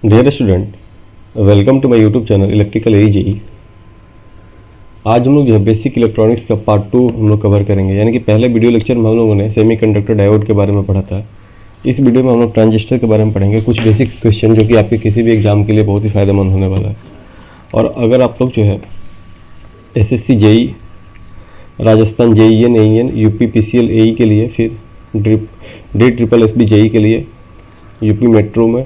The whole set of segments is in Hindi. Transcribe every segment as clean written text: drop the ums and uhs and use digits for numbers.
Dear student, welcome to my YouTube channel electrical AEJE। आज हम लोग जो है बेसिक इलेक्ट्रॉनिक्स का पार्ट 2 हम लोग कवर करेंगे। यानी कि पहले वीडियो लेक्चर में हम लोगों ने सेमीकंडक्टर डायोड के बारे में पढ़ा था। इस वीडियो में हम लोग ट्रांजिस्टर के बारे में पढ़ेंगे, कुछ बेसिक क्वेश्चन जो कि आपके किसी भी एग्जाम के लिए बहुत ही फ़ायदेमंद होने वाला है। और अगर आप लोग जो है SSC JEE, Rajasthan JEN AEN, UP PCL AE के लिए, फिर DSSB JEE के लिए, यूपी मेट्रो में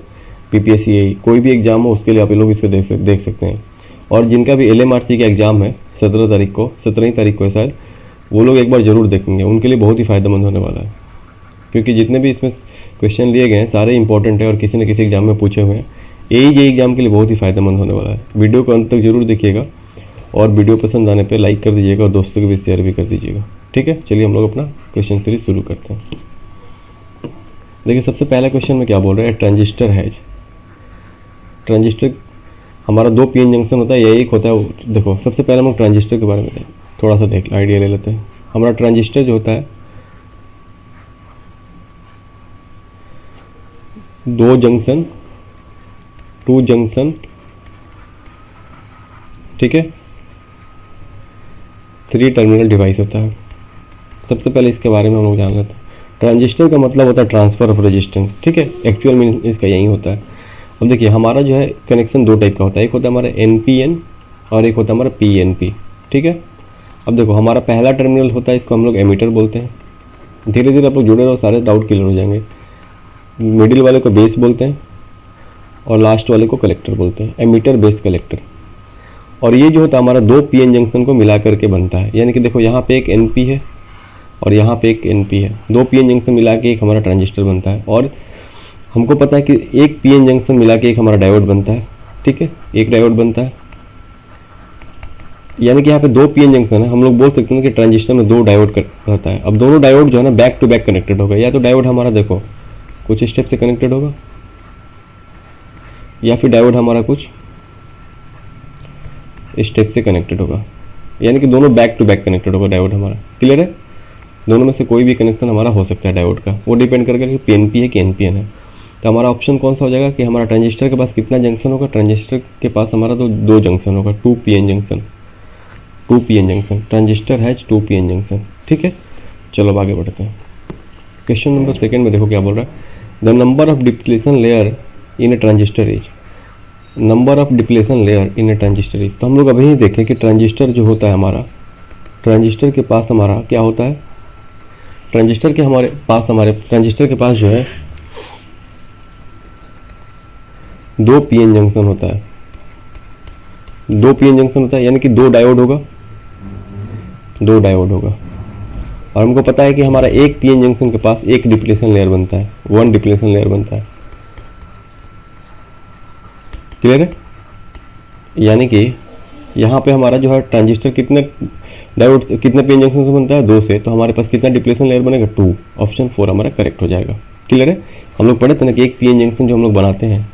PPSC AE, कोई भी एग्ज़ाम हो उसके लिए आप लोग इसको देख सकते हैं। और जिनका भी LMRC का एग्ज़ाम है 17 तारीख को है शायद, वो लोग एक बार ज़रूर देखेंगे, उनके लिए बहुत ही फ़ायदेमंद होने वाला है। क्योंकि जितने भी इसमें क्वेश्चन लिए गए हैं सारे इंपॉर्टेंट है और किसी न किसी एग्ज़ाम में पूछे हुए हैं। AE एग्ज़ाम के लिए बहुत ही फ़ायदेमंद होने वाला है। वीडियो को अंत तक जरूर देखिएगा और वीडियो पसंद आने पर लाइक कर दीजिएगा और दोस्तों के भी शेयर भी कर दीजिएगा। ठीक है, चलिए हम लोग अपना क्वेश्चन सीरीज शुरू करते हैं। देखिए, सबसे पहला क्वेश्चन में क्या बोल रहे हैं, ट्रांजिस्टर है। ट्रांजिस्टर हमारा 2 PN जंक्शन होता है या एक होता है। देखो, सबसे पहले हम लोग ट्रांजिस्टर के बारे में थोड़ा सा आइडिया ले लेते हैं। हमारा ट्रांजिस्टर जो होता है 2 जंक्शन, 2 जंक्शन, ठीक है, 3 टर्मिनल डिवाइस होता है। सबसे पहले इसके बारे में हम लोग जान लेते हैं। ट्रांजिस्टर का मतलब होता है ट्रांसफर ऑफ रेजिस्टेंस, ठीक है, एक्चुअल में इसका यही होता है। अब देखिए, हमारा जो है कनेक्शन 2 टाइप का होता है, एक होता है हमारा NPN और एक होता है हमारा PNP, ठीक है। अब देखो, हमारा पहला टर्मिनल होता है, इसको हम लोग एमीटर बोलते हैं। धीरे धीरे आप लोग जुड़े रहो, सारे डाउट क्लियर हो जाएंगे। मिडिल वाले को बेस बोलते हैं और लास्ट वाले को कलेक्टर बोलते हैं, एमीटर बेस कलेक्टर। और ये जो होता है हमारा 2 PN जंक्शन को मिला करके बनता है। यानी कि देखो, यहाँ पे एक NP है और यहाँ पे एक NP है, 2 PN जंक्शन मिला के एक हमारा ट्रांजिस्टर बनता है। और हमको पता है कि एक PN जंक्शन मिला के एक हमारा डायोड बनता है, ठीक है, एक डायोड बनता है। यानी कि यहाँ पे 2 PN जंक्शन है, हम लोग बोल सकते हैं कि ट्रांजिस्टर में 2 डायोड रहता है। अब दोनों डायोड जो है ना बैक टू बैक कनेक्टेड होगा। या तो डायोड हमारा देखो कुछ स्टेप से कनेक्टेड होगा या फिर डायोड हमारा कुछ स्टेप से कनेक्टेड होगा। यानी कि दोनों बैक टू बैक कनेक्टेड होगा डायोड हमारा। क्लियर है? दोनों में से कोई भी कनेक्शन हमारा हो सकता है डायोड का, वो डिपेंड करके कि PNP है कि NPN है। तो हमारा ऑप्शन कौन सा हो जाएगा कि हमारा ट्रांजिस्टर के पास कितना जंक्शन होगा? ट्रांजिस्टर के पास हमारा तो 2 जंक्शन होगा, 2 PN junction, 2 PN junction. Transistor has 2 PN junction, ठीक है। चलो अब आगे बढ़ते हैं। क्वेश्चन नंबर 2 में देखो क्या बोल रहा है, the number of depletion layer in a transistor is. Number of depletion layer in a transistor is. तो हम लोग अभी ही देखें कि ट्रांजिस्टर जो होता है हमारा, ट्रांजिस्टर के पास हमारा क्या होता है, ट्रांजिस्टर के पास जो है 2 PN जंक्शन होता है। 2 PN जंक्शन होता है, यानी कि 2 डायोड होगा, 2 डायोड होगा। और हमको पता है कि हमारा एक PN जंक्शन के पास एक डिप्लीशन लेयर बनता है, 1 डिप्लीशन लेयर बनता है। क्लियर है? यानी कि यहाँ पे हमारा जो है ट्रांजिस्टर कितने डायोड, कितने PN जंक्शन से बनता है? 2 से। तो हमारे पास कितना डिप्लीशन लेयर बनेगा? 2। ऑप्शन 4 हमारा करेक्ट हो जाएगा। क्लियर है? हम लोग पढ़े थे ना कि एक PN जंक्शन जो हम लोग बनाते हैं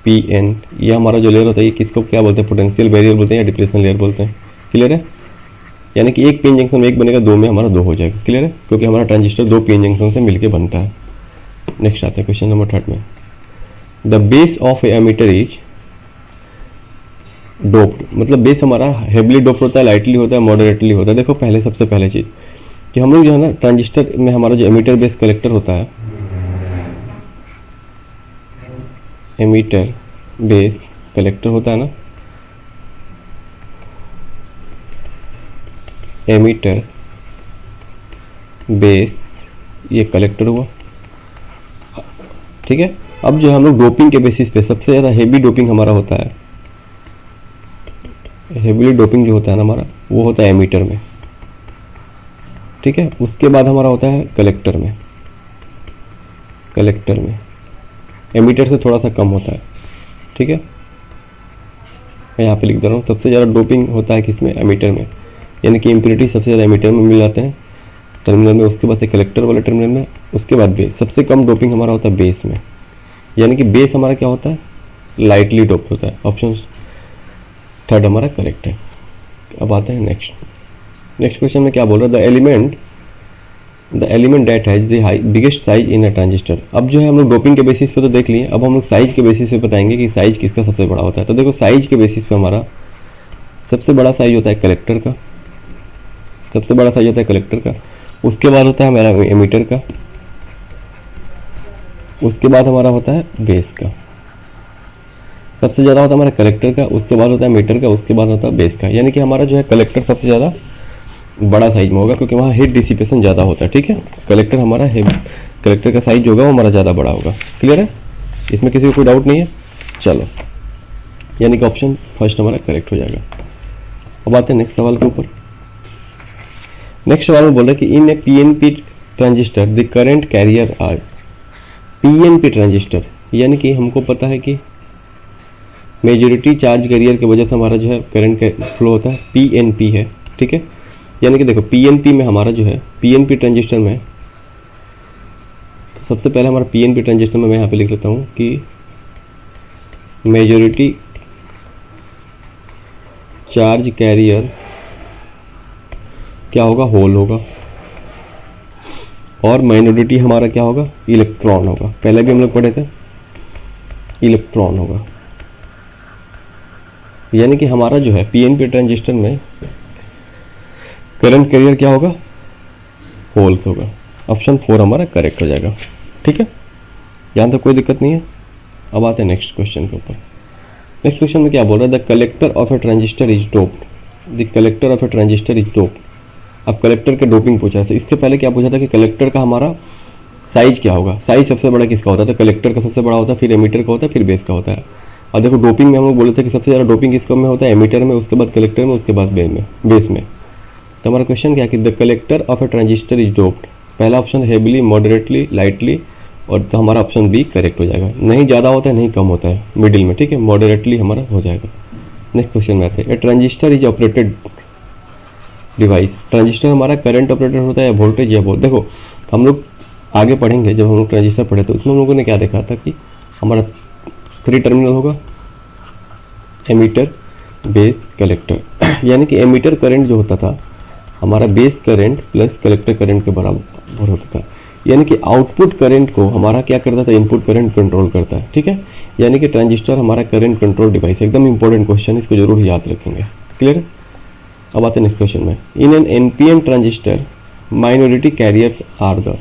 PN, ये हमारा जो लेयर होता है, ये किसको क्या बोलते हैं? पोटेंशियल बैरियर बोलते हैं या डिप्लीशन लेयर बोलते हैं। क्लियर है? यानी कि एक PN जंक्शन में एक बनेगा, 2 में हमारा 2 हो जाएगा। क्लियर है? क्योंकि हमारा ट्रांजिस्टर 2 PN जंक्शन से मिलकर बनता है। नेक्स्ट आते हैं क्वेश्चन नंबर 3 में, the base of a emitter is doped. मतलब बेस हमारा हेवली डोप्ड होता है, लाइटली होता है, मॉडरेटली होता है। देखो, पहले सबसे पहले चीज़ कि हम लोग जो है ना ट्रांजिस्टर में हमारा जो एमीटर बेस कलेक्टर होता है, एमीटर बेस कलेक्टर होता है ना, एमीटर बेस ये कलेक्टर हुआ, ठीक है। अब जो हम लोग डोपिंग के बेसिस पे सबसे ज़्यादा हेवी डोपिंग हमारा होता है, हेवीली डोपिंग जो होता है ना हमारा, वो होता है एमीटर में, ठीक है। उसके बाद हमारा होता है कलेक्टर में, कलेक्टर में एमीटर से थोड़ा सा कम होता है, ठीक है। मैं यहाँ पे लिख दे रहा हूँ, सबसे ज़्यादा डोपिंग होता है किसमें? एमीटर में। यानी कि इम्प्योरिटी सबसे ज़्यादा एमीटर में मिल जाते हैं टर्मिनल में, उसके बाद से कलेक्टर वाले टर्मिनल में, उसके बाद बेस। सबसे कम डोपिंग हमारा होता है बेस में। यानी कि बेस हमारा क्या होता है? लाइटली डोप होता है। ऑप्शन 3 हमारा करेक्ट है। अब आते हैं नेक्स्ट क्वेश्चन में क्या बोल रहा है, the element the element that has the biggest size in a transistor. अब जो है हम लोग डोपिंग के बेसिस पे तो देख लिए, अब हम लोग साइज के बेसिस पे बताएंगे कि साइज किसका सबसे बड़ा होता है। तो देखो साइज के बेसिस पे हमारा सबसे बड़ा साइज होता है कलेक्टर का, सबसे बड़ा साइज होता है कलेक्टर का, उसके बाद होता है हमारा एमीटर का, उसके बाद हमारा होता है बेस का। सबसे ज़्यादा होता है हमारा कलेक्टर का, उसके बाद होता है मीटर का, उसके बाद होता है बेस का। यानी कि हमारा जो है कलेक्टर सबसे ज़्यादा बड़ा साइज में होगा क्योंकि वहाँ हीट डिसिपेशन ज़्यादा होता है। ठीक है, कलेक्टर हमारा है, कलेक्टर का साइज जो होगा वो हमारा ज़्यादा बड़ा होगा। क्लियर है, इसमें किसी को कोई डाउट नहीं है। चलो, यानी कि ऑप्शन फर्स्ट हमारा करेक्ट हो जाएगा। अब आते हैं नेक्स्ट सवाल के ऊपर। नेक्स्ट सवाल में बोल रहा है कि in a PNP transistor the current carrier are. PNP transistor यानी कि हमको पता है कि मेजॉरिटी चार्ज कैरियर की वजह से हमारा जो है करंट का फ्लो होता है, पीएनपी है। ठीक है, यानी कि देखो पीएनपी में हमारा जो है पीएनपी ट्रांजिस्टर में तो सबसे पहले हमारा पीएनपी ट्रांजिस्टर में मैं यहाँ पे लिख लेता हूँ कि मेजॉरिटी चार्ज कैरियर क्या होगा, होल होगा, और माइनॉरिटी हमारा क्या होगा, इलेक्ट्रॉन होगा। पहले भी हम लोग पढ़े थे, इलेक्ट्रॉन होगा। यानी कि हमारा जो है पीएनपी ट्रांजिस्टर में करंट कैरियर क्या होगा, होल्स होगा। ऑप्शन 4 हमारा करेक्ट हो जाएगा। ठीक है, यहाँ तक कोई दिक्कत नहीं है। अब आते हैं नेक्स्ट क्वेश्चन के ऊपर। नेक्स्ट क्वेश्चन में क्या बोल रहा है, the collector of a transistor is doped. The collector of a transistor is doped. अब कलेक्टर के डोपिंग पूछा है। इसके पहले क्या पूछा था कि कलेक्टर का हमारा साइज क्या होगा, साइज सबसे बड़ा किसका होता है, तो कलेक्टर का सबसे बड़ा होता है, फिर एमीटर का होता है, फिर बेस का होता है। और देखो डोपिंग में हम लोग बोले थे कि सबसे ज़्यादा डोपिंग किसका में होता है, एमीटर में, उसके बाद कलेक्टर में, उसके बाद बेस में। तो हमारा क्वेश्चन क्या कि the collector of a transistor is doped. पहला ऑप्शन हेवीली, मॉडरेटली, लाइटली, और तो हमारा ऑप्शन बी करेक्ट हो जाएगा। नहीं ज़्यादा होता है, नहीं कम होता है, मिडिल में। ठीक है, मॉडरेटली हमारा हो जाएगा। नेक्स्ट क्वेश्चन में आते हैं, ए transistor is operated device. Transistor हमारा करंट ऑपरेटर होता है या वोल्टेज या बोथ। देखो हम लोग आगे पढ़ेंगे, जब हम लोग ट्रांजिस्टर पढ़े तो उसमें हम लोगों ने क्या देखा था कि हमारा 3 टर्मिनल होगा, एमीटर, बेस, कलेक्टर। यानी कि एमीटर करंट जो होता था हमारा base current plus collector current के बराबर होता था। यानी कि आउटपुट करंट को हमारा क्या करता था, इनपुट करंट कंट्रोल करता है। ठीक है, यानी कि ट्रांजिस्टर हमारा करंट कंट्रोल डिवाइस। एकदम इंपॉर्टेंट क्वेश्चन, इसको जरूर याद रखेंगे। क्लियर। अब आते हैं नेक्स्ट क्वेश्चन में, in an NPN transistor minority carriers are the.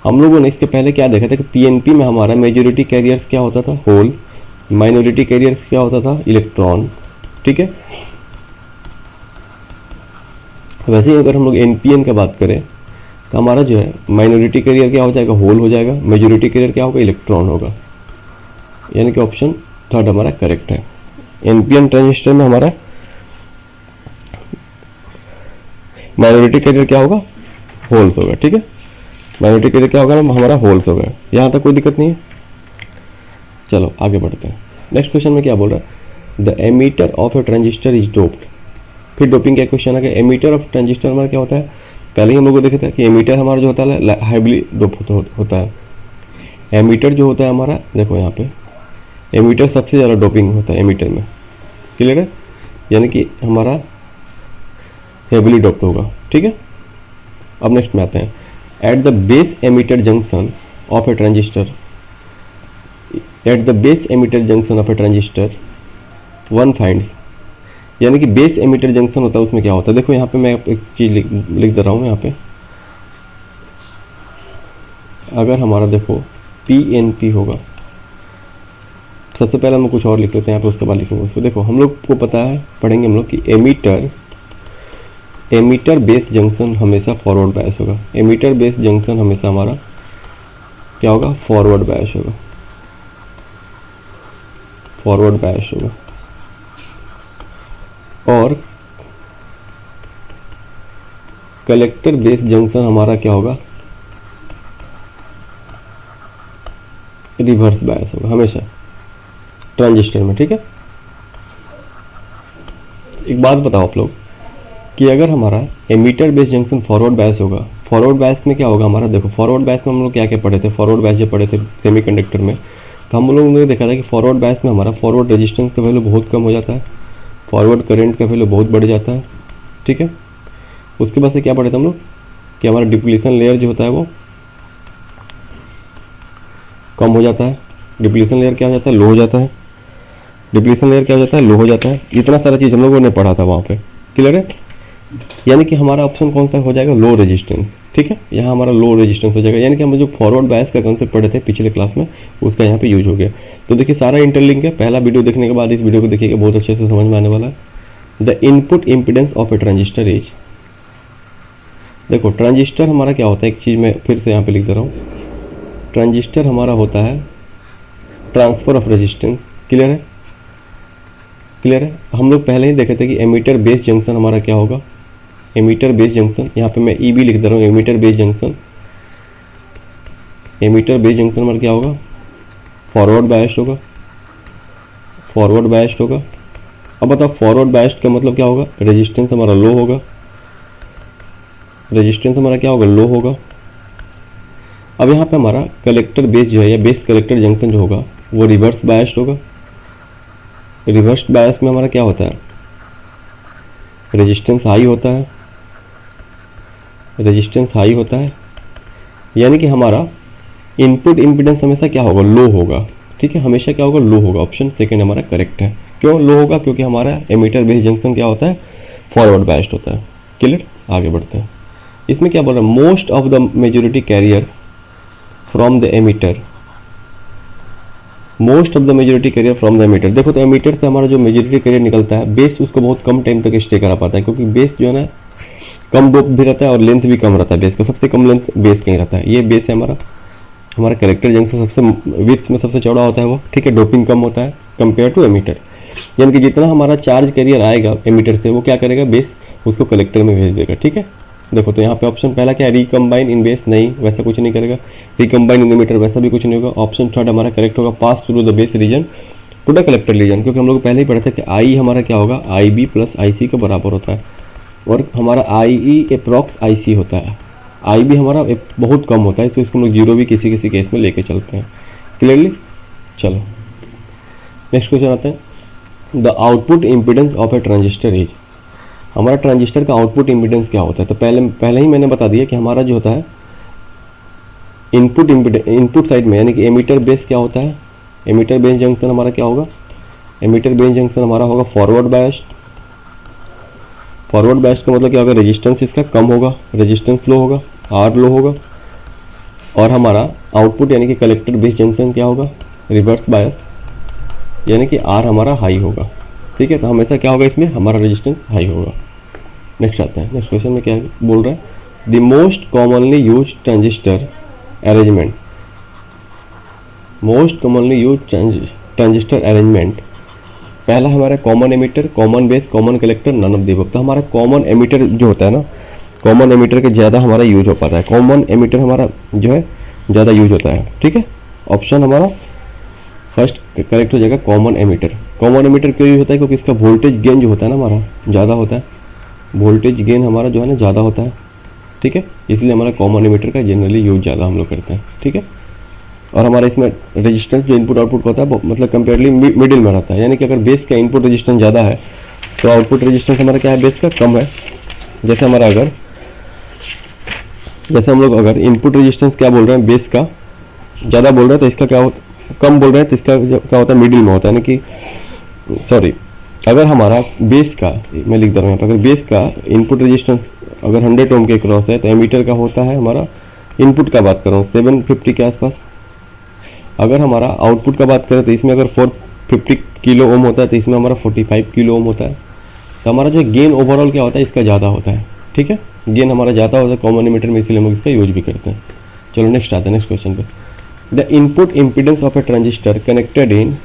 हम लोगों ने इसके पहले क्या देखा था कि पीएनपी में हमारा मेजॉरिटी कैरियर्स क्या होता था, होल, माइनॉरिटी कैरियर्स क्या होता था, इलेक्ट्रॉन। ठीक है, वैसे ही अगर हम लोग एनपीएन की बात करें तो हमारा जो है माइनॉरिटी कैरियर क्या हो जाएगा, होल हो जाएगा, मेजॉरिटी कैरियर क्या होगा, इलेक्ट्रॉन होगा। यानी कि ऑप्शन 3 हमारा करेक्ट है। एनपीएन ट्रांजिस्टर में हमारा माइनॉरिटी कैरियर क्या होगा, होल्स होगा। ठीक है, माइनॉरिटी कैरियर क्या होगा, हमारा होल्स होगा। यहाँ तक कोई दिक्कत नहीं है। चलो आगे बढ़ते हैं। नेक्स्ट क्वेश्चन में क्या बोल रहा है, the emitter of a transistor is doped. फिर डोपिंग का क्वेश्चन आ गया। एमीटर ऑफ ट्रांजिस्टर हमारा क्या होता है, पहले ही हम लोग को देखे थे कि एमीटर हमारा जो होता है हाइब्रिड डोप होता है। एमीटर जो होता है हमारा, देखो यहाँ पे एमीटर सबसे ज़्यादा डोपिंग होता है एमीटर में। क्लियर है, यानी कि हमारा हेवीली डोप्ड होगा। ठीक है, अब नेक्स्ट में आते हैं, at the base emitter junction of a transistor, at the base emitter junction of a transistor one finds. यानी कि बेस एमीटर जंक्शन होता है, उसमें क्या होता है, देखो यहाँ पे मैं एक चीज़ लिख दे रहा हूँ। यहाँ पे अगर हमारा देखो पीएनपी होगा, सबसे पहले हम कुछ और लिख लेते हैं यहाँ पे, उसके बाद लिखेंगे उसको। देखो हम लोग को पता है, पढ़ेंगे हम लोग कि एमीटर बेस जंक्शन हमेशा फॉरवर्ड बायस होगा। एमीटर बेस जंक्शन हमेशा हमारा क्या होगा, फॉरवर्ड बायस होगा, फॉरवर्ड बायस होगा। और कलेक्टर बेस जंक्शन हमारा क्या होगा, रिवर्स बायस होगा हमेशा ट्रांजिस्टर में। ठीक है, एक बात बताओ आप लोग कि अगर हमारा emitter base junction forward bias होगा, फॉरवर्ड बायस में क्या होगा हमारा, देखो फॉरवर्ड बायस में हम लोग क्या क्या पढ़े थे, फॉरवर्ड बायस जो पढ़े थे सेमीकंडक्टर में, तो हम लोगों ने देखा था कि फॉरवर्ड बायस में हमारा फॉरवर्ड रेजिस्टेंस का वैल्यू बहुत कम हो जाता है, फॉरवर्ड करंट का वैल्यू बहुत बढ़ जाता है। ठीक है, उसके बाद से क्या पढ़े थे हम लोग कि हमारा डिप्लीशन लेयर जो होता है वो कम हो जाता है, डिप्लीशन लेयर क्या हो जाता है, लो हो जाता है, डिप्लीशन लेयर क्या हो जाता है, लो हो जाता है। इतना सारा चीज़ हम लोगों ने पढ़ा था वहाँ पे, क्लियर है। यानी कि हमारा ऑप्शन कौन सा हो जाएगा, लो रेजिस्टेंस। ठीक है, यहाँ हमारा लो रेजिस्टेंस हो जाएगा, यानी कि हम जो फॉरवर्ड बायस का कंसेप्ट पढ़े थे पिछले क्लास में उसका यहाँ पे यूज हो गया। तो देखिए सारा इंटरलिंक है, पहला वीडियो देखने के बाद इस वीडियो को देखिएगा, बहुत अच्छे से समझ में आने वाला है। The input impedance of a transistor is, देखो ट्रांजिस्टर हमारा क्या होता है, एक चीज़ मैं फिर से यहाँ पे लिख दे रहा हूँ, ट्रांजिस्टर हमारा होता है ट्रांसफर ऑफ रेजिस्टेंस। क्लियर है, क्लियर है। हम लोग पहले ही देखे थे कि एमीटर बेस जंक्शन हमारा क्या होगा, एमीटर बेस जंक्शन, यहाँ पे मैं ई भी लिख दे रहा हूँ, emitter base junction, emitter base junction हमारा क्या होगा, फॉरवर्ड बायस्ड होगा, फॉरवर्ड बायस्ड होगा। अब बताओ फॉरवर्ड बायस्ड का मतलब क्या होगा, रेजिस्टेंस हमारा लो होगा, रेजिस्टेंस हमारा क्या होगा, लो होगा। अब यहाँ पे हमारा कलेक्टर बेस जो है या बेस कलेक्टर जंक्शन जो होगा वो रिवर्स बायस्ड होगा। रिवर्स बायस में हमारा क्या होता है, रेजिस्टेंस हाई होता है, रेजिस्टेंस हाई होता है, यानी कि हमारा इनपुट इम्पीडेंस हमेशा क्या होगा, लो होगा। ठीक है, हमेशा क्या होगा, लो होगा। ऑप्शन सेकंड हमारा करेक्ट है। क्यों लो होगा, क्योंकि हमारा एमीटर बेस जंक्शन क्या होता है, फॉरवर्ड बायस्ड होता है। क्लियर, आगे बढ़ते हैं। इसमें क्या बोल रहा है, most of the majority carriers from the emitter, most of the majority carrier from the emitter. देखो तो एमीटर से हमारा जो मेजॉरिटी कैरियर निकलता है, बेस उसको बहुत कम टाइम तक स्टे करा पाता है, क्योंकि बेस जो है ना कम डोप भी रहता है और लेंथ भी कम रहता है। बेस का सबसे कम लेंथ बेस का ही रहता है। ये बेस है हमारा, हमारा कलेक्टर जंक्शन सबसे विड्थ में सबसे चौड़ा होता है वो। ठीक है, डोपिंग कम होता है कंपेयर टू एमीटर, यानी कि जितना हमारा चार्ज कैरियर आएगा एमीटर से वो क्या करेगा, बेस उसको कलेक्टर में भेज देगा। ठीक है, देखो तो यहाँ पे ऑप्शन पहला क्या है, रिकम्बाइन इन बेस, नहीं वैसा कुछ नहीं करेगा। रिकम्बाइन इन एमीटर, वैसा भी कुछ नहीं होगा। ऑप्शन थर्ड हमारा करेक्ट होगा, pass through the base region to the collector region, क्योंकि हम लोग पहले ही पढ़े थे कि आई हमारा क्या होगा, आई बी प्लस आई सी के बराबर होता है, और हमारा आई ई अप्रॉक्स आई सी होता है। आई बी हमारा बहुत कम होता है, तो इसको हम लोग जीरो भी किसी किसी केस में लेके चलते हैं। क्लियरली, चलो नेक्स्ट क्वेश्चन आते हैं। The output impedance of a transistor is, हमारा ट्रांजिस्टर का आउटपुट इम्पिडेंस क्या होता है। तो पहले ही मैंने बता दिया कि हमारा जो होता है इनपुट साइड में, यानी कि एमीटर बेस क्या होता है, एमीटर बेस जंक्शन हमारा क्या होगा, एमीटर बेस जंक्शन हमारा होगा फॉरवर्ड बायस्ड। फॉरवर्ड बायस्ड का मतलब क्या होगा, रेजिस्टेंस इसका कम होगा, रेजिस्टेंस लो होगा, आर लो होगा। और हमारा आउटपुट यानी कि कलेक्टर बेस जंक्शन क्या होगा, रिवर्स बायस, यानी कि आर हमारा हाई होगा। ठीक है, तो हमेशा क्या होगा, इसमें हमारा रेजिस्टेंस हाई होगा। नेक्स्ट आता है, नेक्स्ट क्वेश्चन में क्या बोल रहा है, the most commonly use transistor arrangement, most commonly use transistor arrangement. पहला हमारा common emitter, common base, common collector, none of the above. तो हमारा कॉमन एमीटर जो होता है ना, कॉमन एमीटर के ज़्यादा हमारा यूज हो पाता है, कॉमन एमीटर हमारा जो है ज़्यादा यूज होता है। ठीक है, ऑप्शन हमारा फर्स्ट करेक्ट हो जाएगा, कॉमन एमीटर। कॉमन एमीटर क्यों यूज होता है, क्योंकि इसका वोल्टेज गेन जो होता है ना हमारा ज़्यादा होता है, वोल्टेज गेन हमारा जो है ना ज़्यादा होता है। ठीक है, इसलिए हमारा कॉमन एमीटर का जनरली यूज ज़्यादा हम लोग करते हैं। ठीक है, और हमारा इसमें रेजिस्टेंस जो इनपुट आउटपुट होता है मतलब कंपेयरली मिडिल में रहता है, यानी कि अगर बेस का इनपुट रेजिस्टेंस ज़्यादा है तो आउटपुट रेजिस्टेंस हमारा क्या है, बेस का कम है। जैसे हमारा अगर, जैसे हम लोग अगर इनपुट रेजिस्टेंस क्या बोल रहे हैं, बेस का ज़्यादा बोल रहे हैं तो इसका क्या होता, कम बोल रहे हैं तो इसका क्या होता है, मिडिल में होता है। यानी कि सॉरी, अगर हमारा बेस का, मैं लिख दे रहा हूँ यहाँ पर, अगर बेस का इनपुट रेजिस्टेंस अगर 100 ओम के क्रॉस है तो एमीटर का होता है हमारा, इनपुट का बात कर रहा हूँ 750 के आसपास। अगर हमारा आउटपुट का बात करें तो इसमें अगर 450 किलो ओम होता है तो इसमें हमारा 45 किलो ओम होता है। तो हमारा जो गेन ओवरऑल क्या होता है, इसका ज़्यादा होता है। ठीक है, गेन हमारा ज़्यादा होता है कॉमन एमीटर में, इसीलिए हम लोग इसका यूज भी करते हैं। चलो नेक्स्ट आता है, नेक्स्ट क्वेश्चन पे। The input impedance of a transistor connected in,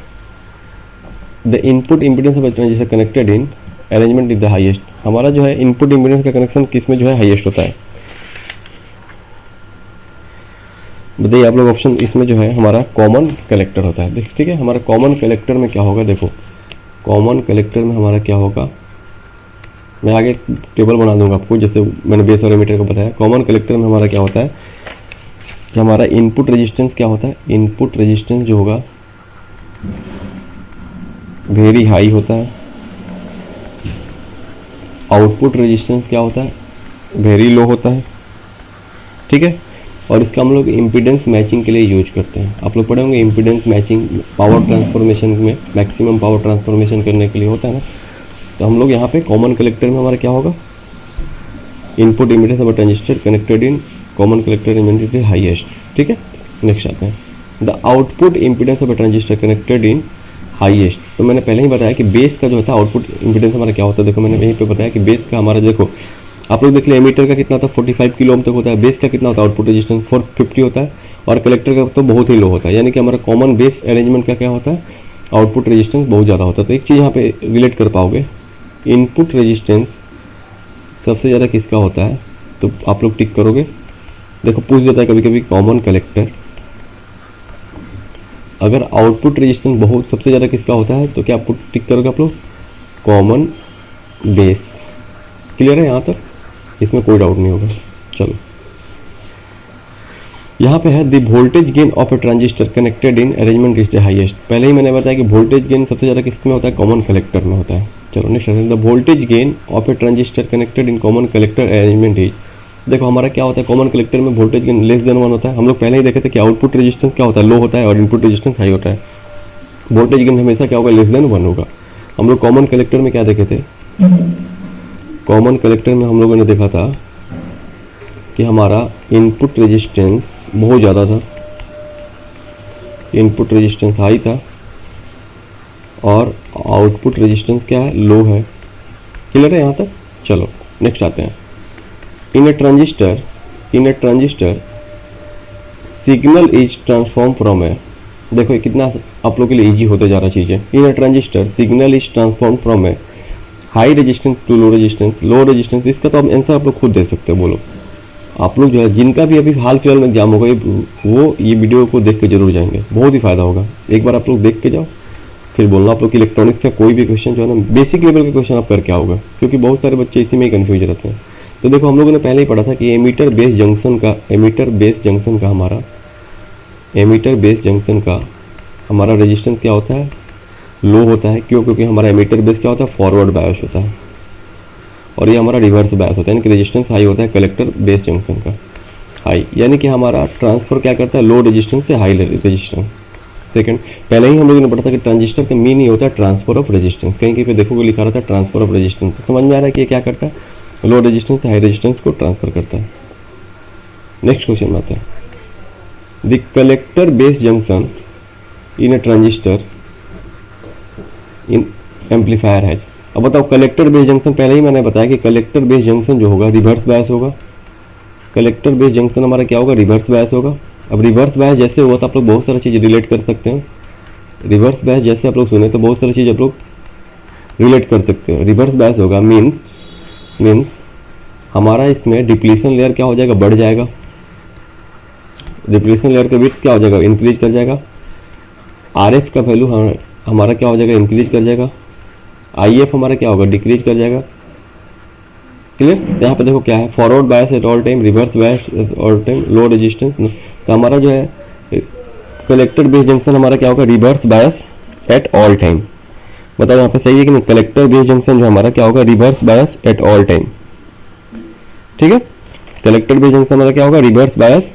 the input impedance of a transistor connected in arrangement is the highest. हमारा जो है इनपुट इम्पिडेंस का कनेक्शन किस में जो है हाईएस्ट होता है, बताइए आप लोग। ऑप्शन इसमें जो है हमारा कॉमन कलेक्टर होता है। ठीक है, हमारा कॉमन कलेक्टर में क्या होगा, देखो कॉमन कलेक्टर में हमारा क्या होगा, मैं आगे टेबल बना दूंगा आपको, जैसे मैंने बेस और एमीटर को बताया। कॉमन कलेक्टर में हमारा क्या होता है कि हमारा इनपुट रेजिस्टेंस क्या होता है, इनपुट रेजिस्टेंस जो होगा वेरी हाई होता है, आउटपुट रेजिस्टेंस क्या होता है, वेरी लो होता है। ठीक है। और इसका हम लोग इम्पीडेंस मैचिंग के लिए यूज करते हैं। आप लोग पढ़े होंगे इम्पीडेंस मैचिंग पावर ट्रांसफॉर्मेशन में, मैक्सिमम पावर ट्रांसफॉर्मेशन करने के लिए होता है ना। तो हम लोग यहाँ पे कॉमन कलेक्टर में हमारा क्या होगा, input impedance of transistor connected in common collector impedance highest. ठीक है, नेक्स्ट आते हैं the output impedance of transistor connected in highest. तो मैंने पहले ही बताया कि बेस का जो होता है आउटपुट इम्पीडेंस हमारा क्या होता है। देखो मैंने यहीं पे बताया कि बेस का हमारा, देखो आप लोग देख ले एमीटर का कितना था 45 किलो ओम तक होता है, बेस का कितना होता है आउटपुट रेजिस्टेंस 450 होता है, और कलेक्टर का तो बहुत ही लो होता है। यानी कि हमारा कॉमन बेस अरेंजमेंट का क्या होता है, आउटपुट रेजिस्टेंस बहुत ज़्यादा होता है। तो एक चीज़ यहाँ पे रिलेट कर पाओगे, इनपुट रेजिस्टेंस सबसे ज़्यादा किसका होता है, तो आप लोग टिक करोगे। देखो पूछ देता है कभी कभी कॉमन कलेक्टर, अगर आउटपुट रेजिस्टेंस बहुत सबसे ज़्यादा किसका होता है तो क्या आप टिक करोगे आप लोग, कॉमन बेस। क्लियर है यहाँ तक, इसमें कोई डाउट नहीं होगा। चलो यहाँ पे है the voltage gain of a transistor connected in arrangement is the highest. पहले ही मैंने बताया कि वोल्टेज गेन सबसे ज़्यादा किस में होता है, कॉमन कलेक्टर में होता है। चलो next the voltage gain of a transistor connected in common collector arrangement is. देखो हमारा क्या होता है, कॉमन कलेक्टर में वोल्टेज गेन लेस देन 1 होता है। हम लोग पहले ही देखे थे कि आउटपुट रेजिस्टेंस क्या होता है, लो होता है, और इनपुट रेजिस्टेंस हाई होता है। वोल्टेज गेन हमेशा क्या होगा, लेस देन 1 होगा। हम लोग कॉमन कलेक्टर में क्या देखे थे, कॉमन कलेक्टर में हम लोगों ने देखा था कि हमारा इनपुट रेजिस्टेंस बहुत ज़्यादा था, इनपुट रेजिस्टेंस हाई था, और आउटपुट रेजिस्टेंस क्या है, लो है। क्लियर है यहाँ तक। चलो नेक्स्ट आते हैं, in a transistor signal is transform from a. देखो ये कितना आप लोग के लिए इजी होते जा रहा चीज़ें। In a transistor signal is transform from a high resistance to low resistance. इसका तो आप आंसर आप लोग खुद दे सकते हो। बोलो आप लोग जो है, जिनका भी अभी हाल फिलहाल में एग्जाम होगा वो ये वीडियो को देख के जरूर जाएंगे, बहुत ही फायदा होगा। एक बार आप लोग देख के जाओ, फिर बोलना आप लोग की इलेक्ट्रॉनिक्स का कोई भी क्वेश्चन जो है ना, बेसिक लेवल के क्वेश्चन आप करके आओगे, क्योंकि बहुत सारे बच्चे इसी में ही कन्फ्यूज रहते हैं। तो देखो हम लोगों ने पहले ही पढ़ा था कि एमीटर बेस जंक्शन का हमारा रेजिस्टेंस क्या होता है, लो होता है। क्यों, क्योंकि हमारा एमीटर बेस क्या होता है, फॉरवर्ड बायस होता है, और ये हमारा रिवर्स बायस होता है। यानी कि रेजिस्टेंस हाई होता है कलेक्टर बेस जंक्शन का, हाई। यानी कि हमारा ट्रांसफर क्या करता है, लो रेजिस्टेंस से हाई रेजिस्टेंस। सेकंड, पहले ही हम लोगों ने पढ़ा था कि ट्रांजिस्टर का मीन ही होता है ट्रांसफर ऑफ रेजिस्टेंस। कहीं पे देखोगे लिखा रहता है ट्रांसफर ऑफ रेजिस्टेंस। तो समझ में आ रहा है कि ये क्या करता है, लो रेजिस्टेंस से हाई रेजिस्टेंस को ट्रांसफर करता है। नेक्स्ट क्वेश्चन में आता है, the collector base junction in a transistor in amplifier है। अब बताओ कलेक्टर बेस जंक्शन, पहले ही मैंने बताया कि कलेक्टर बेस जंक्शन जो होगा रिवर्स बायस होगा। कलेक्टर बेस जंक्शन हमारा क्या होगा, रिवर्स बायस होगा। अब रिवर्स बायस जैसे हुआ तो आप लोग बहुत सारी चीज़ रिलेट कर सकते हैं। रिवर्स बायस जैसे आप लोग सुने तो बहुत सारी चीज़ आप लोग रिलेट कर सकते हो। रिवर्स बायस होगा मीन्स हमारा इसमें डिप्लीशन लेयर क्या हो जाएगा, बढ़ जाएगा। डिप्लीशन लेयर का विड्थ क्या हो जाएगा, इंक्रीज कर जाएगा। आरएफ का वैल्यू हमारा क्या हो जाएगा, इंक्रीज कर जाएगा। आईएफ हमारा क्या होगा, डिक्रीज कर जाएगा। क्लियर। तो यहाँ पे देखो क्या है, forward bias at all time, reverse bias at all time, low resistance. तो हमारा जो है कलेक्टर बेस जंक्शन हमारा क्या होगा, reverse bias at all time. बताओ यहाँ पे सही है कि नहीं, कलेक्टर बेस जंक्शन जो हमारा क्या होगा, reverse bias at all time. ठीक है, कलेक्टर बेस जंक्शन हमारा क्या होगा, reverse bias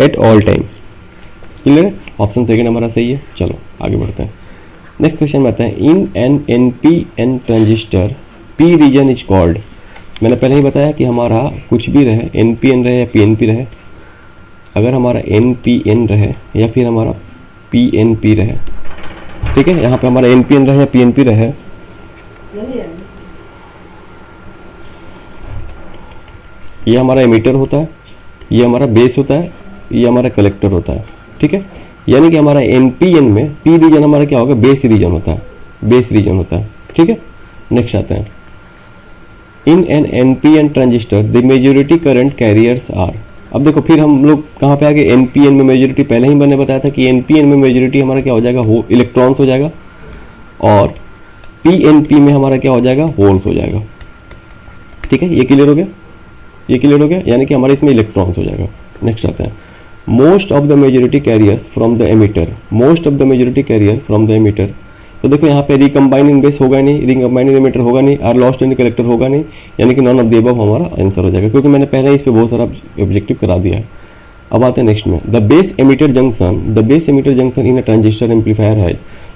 at all time. Clear है, ऑप्शन सेकंड हमारा सही है। चलो आगे बढ़ते हैं। नेक्स्ट क्वेश्चन में आता है, in an NPN transistor P region is called. मैंने पहले ही बताया कि हमारा कुछ भी रहे, एनपीएन रहे या पीएनपी रहे, अगर हमारा एनपीएन रहे या फिर हमारा पीएनपी रहे, ठीक है, यहाँ पे हमारा एनपीएन रहे या पीएनपी रहे, ये हमारा एमीटर होता है, ये हमारा बेस होता है, ये हमारा कलेक्टर होता है। ठीक है, यानी कि हमारा एनपीएन में पी रीजन हमारा क्या होगा, बेस रीजन होता है, बेस रीजन होता है। ठीक है, नेक्स्ट आता है, in an NPN transistor the majority current carriers are. अब देखो फिर हम लोग कहाँ पे आ गए, एनपीएन में मेजॉरिटी। पहले ही मैंने बताया था कि एनपीएन में मेजॉरिटी हमारा क्या हो जाएगा, इलेक्ट्रॉन्स हो जाएगा, और पीएनपी में हमारा क्या हो जाएगा, होल्स हो जाएगा। ठीक है, ये क्लियर हो गया, ये क्लियर हो गया, यानी कि हमारे इसमें इलेक्ट्रॉन्स हो जाएगा। नेक्स्ट आता है, most of the majority carriers from the emitter. Most of the majority carrier from the emitter तो देखो यहाँ पे रिकम्बाइनिंग बेस होगा नहीं, रिकम्बाइनिंग एमिटर होगा नहीं, आर लॉस्ट इन कलेक्टर होगा नहीं, यानी कि नॉन ऑफ द अबव हमारा आंसर हो जाएगा, क्योंकि मैंने पहले इस पे बहुत सारा ऑब्जेक्टिव करा दिया है। अब आते हैं नेक्स्ट में, the base emitter junction in a transistor amplifier है।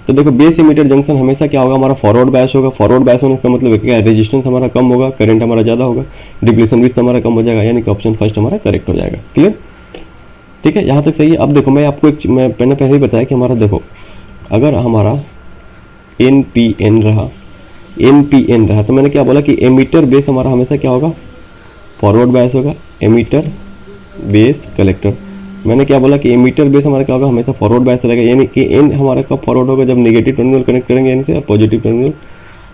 तो देखो बेस एमिटर जंक्शन हमेशा क्या होगा, हमारा फॉरवर्ड बायस होगा। फॉरवर्ड बायस होने का मतलब क्या है, रेजिस्टेंस हमारा कम होगा, करंट हमारा ज़्यादा होगा, डिप्लीशन भी हमारा कम हो जाएगा, यानी कि ऑप्शन फर्स्ट हमारा करेक्ट हो जाएगा। क्लियर, ठीक है, यहाँ तक सही है। अब देखो मैं आपको मैं पहले ही बताया कि हमारा देखो अगर हमारा NPN रहा तो मैंने क्या बोला कि एमीटर बेस हमारा हमेशा क्या होगा, फॉरवर्ड बायस होगा, एमीटर बेस कलेक्टर। मैंने क्या बोला कि एमीटर बेस हमारा क्या होगा, हमेशा फॉरवर्ड बायस रहेगा, यानी कि एन हमारा कब फॉरवर्ड होगा, जब नेगेटिव टर्मिनल कनेक्ट करेंगे एन से, और पॉजिटिव टर्मिनल।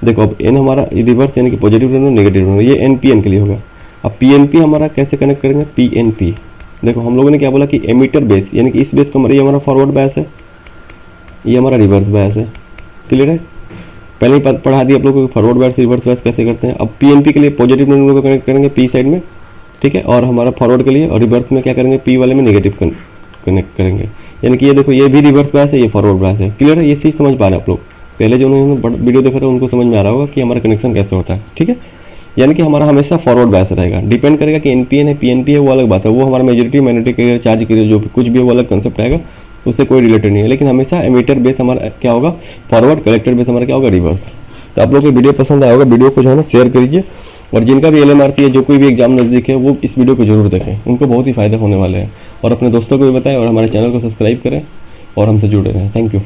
देखो अब एन हमारा रिवर्स यानी कि पॉजिटिव टर्मिनल नेगेटिव टर्मिनल, ये NPN के लिए होगा। अब PNP हमारा कैसे कनेक्ट करेंगे, PNP। देखो हम लोगों ने क्या बोला कि एमीटर बेस यानी कि इस बेस का ये हमारा फॉरवर्ड बायस है, ये हमारा रिवर्स बायस है। क्लियर है, पहले ही पढ़ा दिया आप लोगों को फॉरवर्ड बायस रिवर्स बायस कैसे करते हैं। अब PNP के लिए पॉजिटिव टर्मिनल को कनेक्ट करेंगे P साइड में, ठीक है, और हमारा फॉरवर्ड के लिए, और रिवर्स में क्या करेंगे, P वाले में नेगेटिव कनेक्ट करेंगे, यानी कि ये देखो ये भी रिवर्स बायस है, ये फॉरवर्ड बायस है। क्लियर है, ये चीज़ समझ पा रहे हैं आप लोग। पहले जो उन्होंने वीडियो देखा था उनको समझ में आ रहा होगा कि हमारा कनेक्शन कैसे होता है। ठीक है, यानी कि हमारा हमेशा फॉरवर्ड बायस रहेगा। डिपेंड करेगा कि NPN है PNP है वो अलग बात है, वो हमारा मेजॉरिटी माइनॉरिटी के चार्ज के जो कुछ भी वो अलग कंसेप्ट आएगा, उससे कोई रिलेटेड नहीं है। लेकिन हमेशा एमीटर बेस हमारा क्या होगा, फॉरवर्ड, कलेक्टर बेस हमारा क्या होगा, रिवर्स। तो आप लोग को वीडियो पसंद आया होगा, वीडियो को जो है ना शेयर करिए, और जिनका भी LMRC है, जो कोई भी एग्जाम नज़दीक है, वो इस वीडियो को जरूर देखें, उनको बहुत ही फायदा होने वाले हैं। और अपने दोस्तों को भी बताएं, और हमारे चैनल को सब्सक्राइब करें और हमसे जुड़े रहें। Thank you.